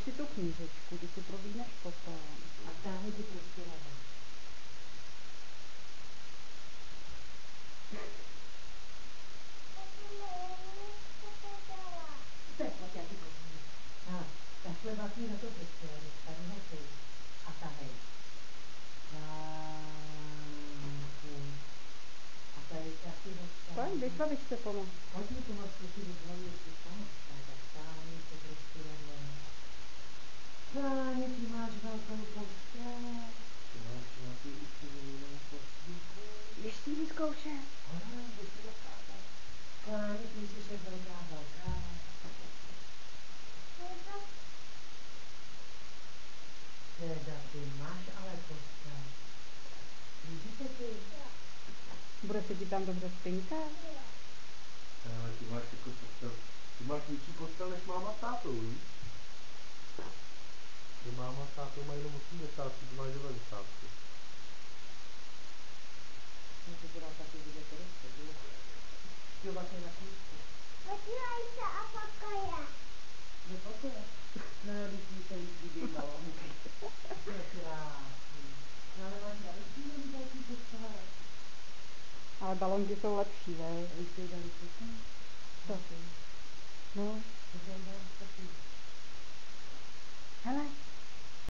si tu knížečku, ty si prolíneš potom. A táhni ti prostě rada. Tak, pojď, já ti pomůžu. Takhle bakni na to prostě, tady ho půj. A tahej. A tady taky ho táhni. Pojď, běž babičce pomoct. Pojď mi pomoct, si vyzvalit, jestli pomoct. Tak táhni se trošku radě. Táhni, ty máš velkou postel. Ty máš nějaký učiněný postíku. Běž si ji vyzkoušet. Běž si dokázat. Táhni, ty jsi jak velká. Teda ty máš ale postel. Vidíte ty? Bude se ti tam dobře spinkat? Ale ty máš jako postel. Ty máš větší postel než máma s tátou, víš? Ty máma s tátou mají jenom 80, ty máš 90. No to bude taky vidět prostě, jo? Jo, vlastně na knížku. Podívej se a pokoje. Do pokoje? No, když mi se líbí balónky. To je krásný. No, ale máš další nebo další postele? Ale balonky jsou lepší, ve? Když jsi dali všechno? Co? No. To jsem dal taky. Hele.